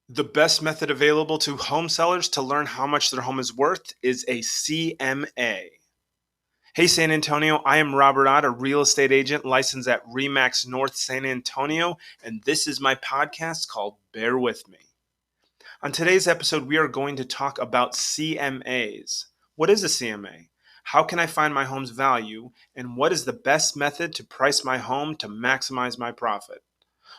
The best method available to home sellers to learn how much their home is worth is a CMA. Hey San Antonio, I am Robert Ott, a real estate agent licensed at REMAX North San Antonio, and this is my podcast called Bear With Me. On today's episode, we are going to talk about CMAs. What is a CMA? How can I find my home's value? And what is the best method to price my home to maximize my profit?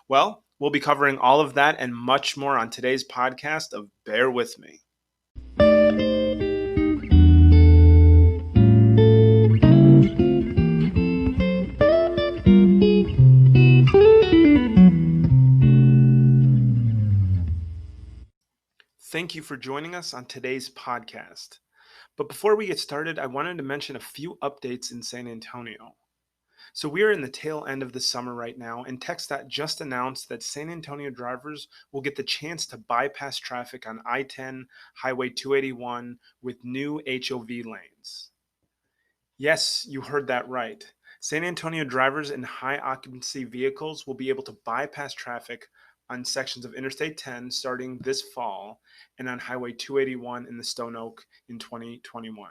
Well, we'll be covering all of that and much more on today's podcast of Bear With Me. Thank you for joining us on today's podcast. But before we get started, I wanted to mention a few updates in San Antonio. So we are in the tail end of the summer right now, and TxDOT just announced that San Antonio drivers will get the chance to bypass traffic on I-10, Highway 281 with new HOV lanes. Yes, you heard that right. San Antonio drivers in high occupancy vehicles will be able to bypass traffic on sections of Interstate 10 starting this fall and on Highway 281 in the Stone Oak in 2021.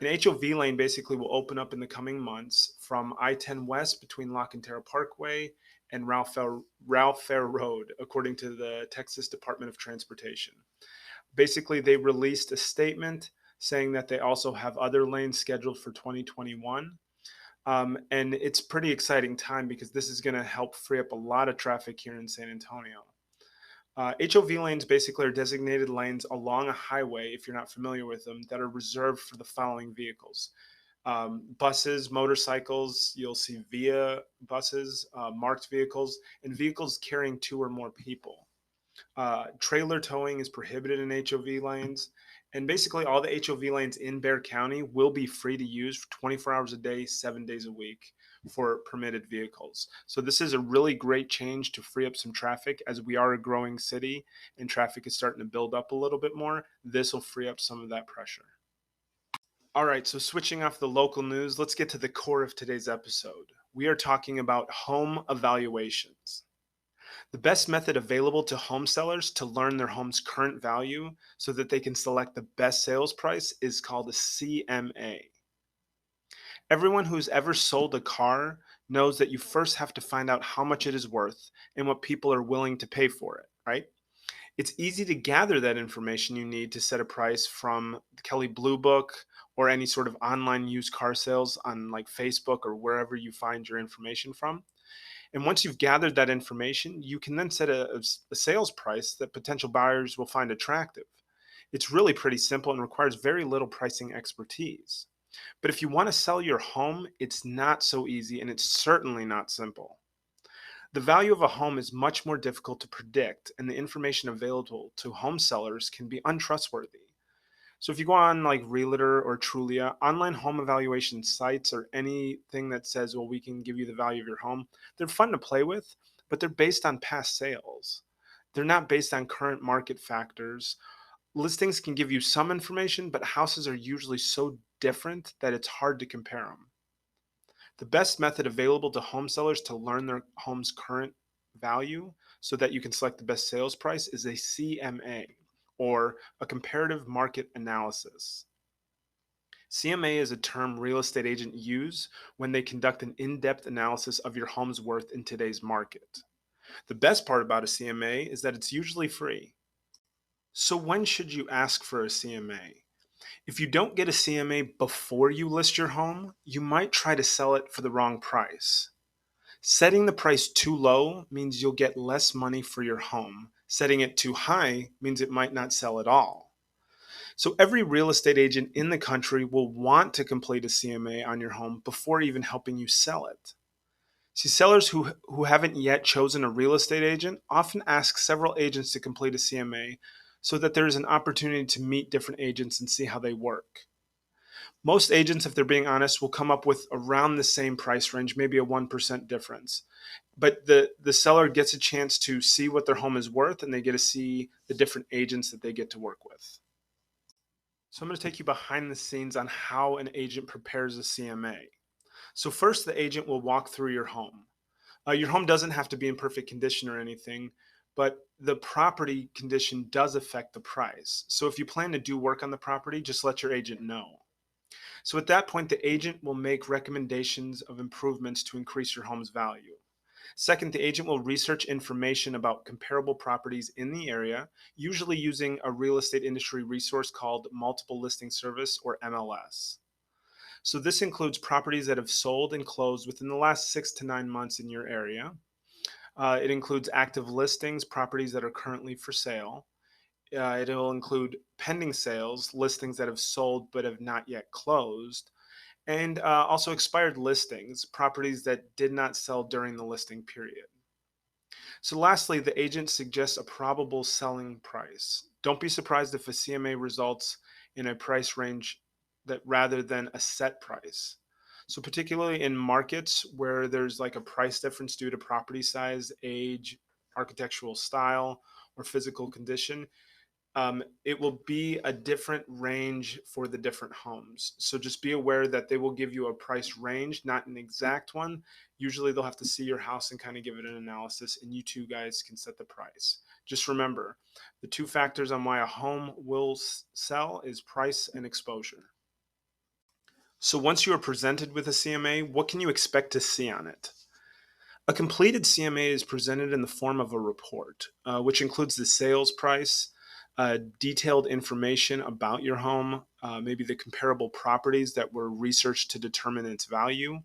An HOV lane basically will open up in the coming months from I-10 West between La Cantera Parkway and Ralph Fair Road, according to the Texas Department of Transportation. Basically, they released a statement saying that they also have other lanes scheduled for 2021. And it's pretty exciting time because this is going to help free up a lot of traffic here in San Antonio. HOV lanes basically are designated lanes along a highway, if you're not familiar with them, that are reserved for the following vehicles. Buses, motorcycles, you'll see via buses, marked vehicles, and vehicles carrying 2 or more people. Trailer towing is prohibited in HOV lanes. And basically all the HOV lanes in Bexar County will be free to use for 24 hours a day, 7 days a week for permitted vehicles. So this is a really great change to free up some traffic as we are a growing city and traffic is starting to build up a little bit more. This will free up some of that pressure. All right, so switching off the local news, let's get to the core of today's episode. We are talking about home evaluations. The best method available to home sellers to learn their home's current value so that they can select the best sales price is called a CMA. Everyone who's ever sold a car knows that you first have to find out how much it is worth and what people are willing to pay for it, right? It's easy to gather that information you need to set a price from the Kelley Blue Book or any sort of online used car sales on like Facebook or wherever you find your information from. And once you've gathered that information, you can then set a sales price that potential buyers will find attractive. It's really pretty simple and requires very little pricing expertise. But if you want to sell your home, it's not so easy and it's certainly not simple. The value of a home is much more difficult to predict, and the information available to home sellers can be untrustworthy. So if you go on like Realtor or Trulia, online home evaluation sites or anything that says, well, we can give you the value of your home, they're fun to play with, but they're based on past sales. They're not based on current market factors. Listings can give you some information, but houses are usually so different that it's hard to compare them. The best method available to home sellers to learn their home's current value so that you can select the best sales price is a CMA, or a comparative market analysis. CMA is a term real estate agents use when they conduct an in-depth analysis of your home's worth in today's market. The best part about a CMA is that it's usually free. So when should you ask for a CMA? If you don't get a CMA before you list your home, you might try to sell it for the wrong price. Setting the price too low means you'll get less money for your home. Setting it too high means it might not sell at all. So every real estate agent in the country will want to complete a CMA on your home before even helping you sell it. See, sellers who haven't yet chosen a real estate agent often ask several agents to complete a CMA so that there is an opportunity to meet different agents and see how they work. Most agents, if they're being honest, will come up with around the same price range, maybe a 1% difference. But the seller gets a chance to see what their home is worth, and they get to see the different agents that they get to work with. So I'm going to take you behind the scenes on how an agent prepares a CMA. So first, the agent will walk through your home. Your home doesn't have to be in perfect condition or anything, but the property condition does affect the price. So if you plan to do work on the property, just let your agent know. So at that point, the agent will make recommendations of improvements to increase your home's value. Second, the agent will research information about comparable properties in the area, usually using a real estate industry resource called Multiple Listing Service or MLS. So this includes properties that have sold and closed within the last 6 to 9 months in your area. It includes active listings, properties that are currently for sale. It'll include pending sales, listings that have sold but have not yet closed, and also expired listings, properties that did not sell during the listing period. So, lastly, the agent suggests a probable selling price. Don't be surprised if a CMA results in a price range that rather than a set price. So, particularly in markets where there's like a price difference due to property size, age, architectural style, or physical condition, it will be a different range for the different homes. So just be aware that they will give you a price range, not an exact one. Usually they'll have to see your house and kind of give it an analysis, and you two guys can set the price. Just remember, the two factors on why a home will sell is price and exposure. So once you are presented with a CMA, what can you expect to see on it? A completed CMA is presented in the form of a report, which includes the sales price, detailed information about your home, maybe the comparable properties that were researched to determine its value.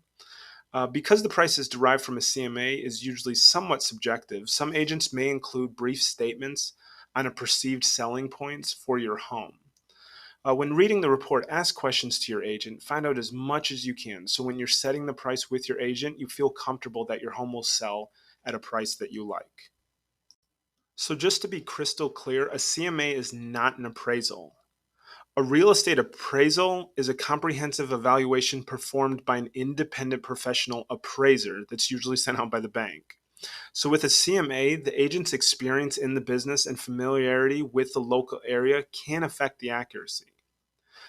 Because the price is derived from a CMA is usually somewhat subjective, some agents may include brief statements on a perceived selling points for your home. When reading the report, ask questions to your agent. Find out as much as you can. So when you're setting the price with your agent, you feel comfortable that your home will sell at a price that you like. So just to be crystal clear, a CMA is not an appraisal. A real estate appraisal is a comprehensive evaluation performed by an independent professional appraiser that's usually sent out by the bank. So with a CMA, the agent's experience in the business and familiarity with the local area can affect the accuracy.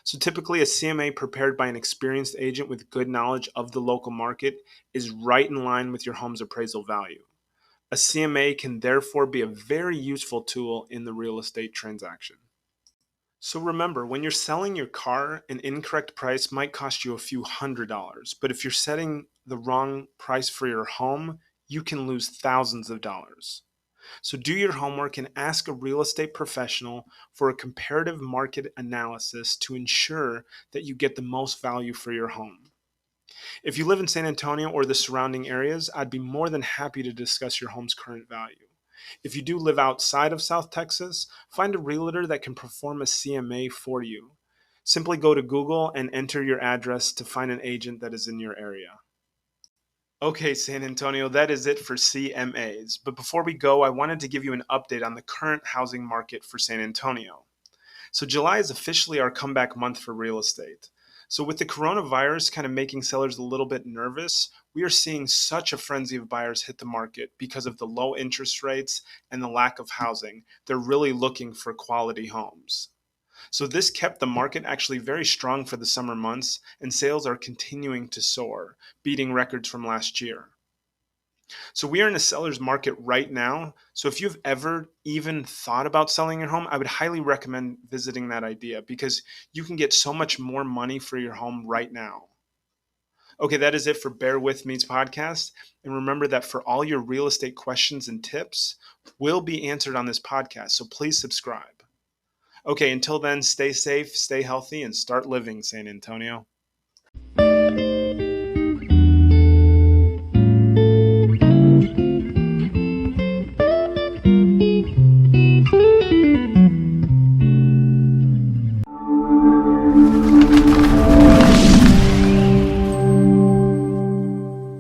So typically, a CMA prepared by an experienced agent with good knowledge of the local market is right in line with your home's appraisal value. A CMA can therefore be a very useful tool in the real estate transaction. So remember, when you're selling your car, an incorrect price might cost you a few $100s, but if you're setting the wrong price for your home, you can lose thousands of dollars. So do your homework and ask a real estate professional for a comparative market analysis to ensure that you get the most value for your home. If you live in San Antonio or the surrounding areas, I'd be more than happy to discuss your home's current value. If you do live outside of South Texas, find a realtor that can perform a CMA for you. Simply go to Google and enter your address to find an agent that is in your area. Okay, San Antonio, that is it for CMAs. But before we go, I wanted to give you an update on the current housing market for San Antonio. So July is officially our comeback month for real estate. So with the coronavirus kind of making sellers a little bit nervous, we are seeing such a frenzy of buyers hit the market because of the low interest rates and the lack of housing. They're really looking for quality homes. So this kept the market actually very strong for the summer months, and sales are continuing to soar, beating records from last year. So we are in a seller's market right now. So if you've ever even thought about selling your home, I would highly recommend visiting that idea because you can get so much more money for your home right now. Okay, that is it for Bear With Me's podcast. And remember that for all your real estate questions and tips will be answered on this podcast. So please subscribe. Okay, until then, stay safe, stay healthy, and start living, San Antonio.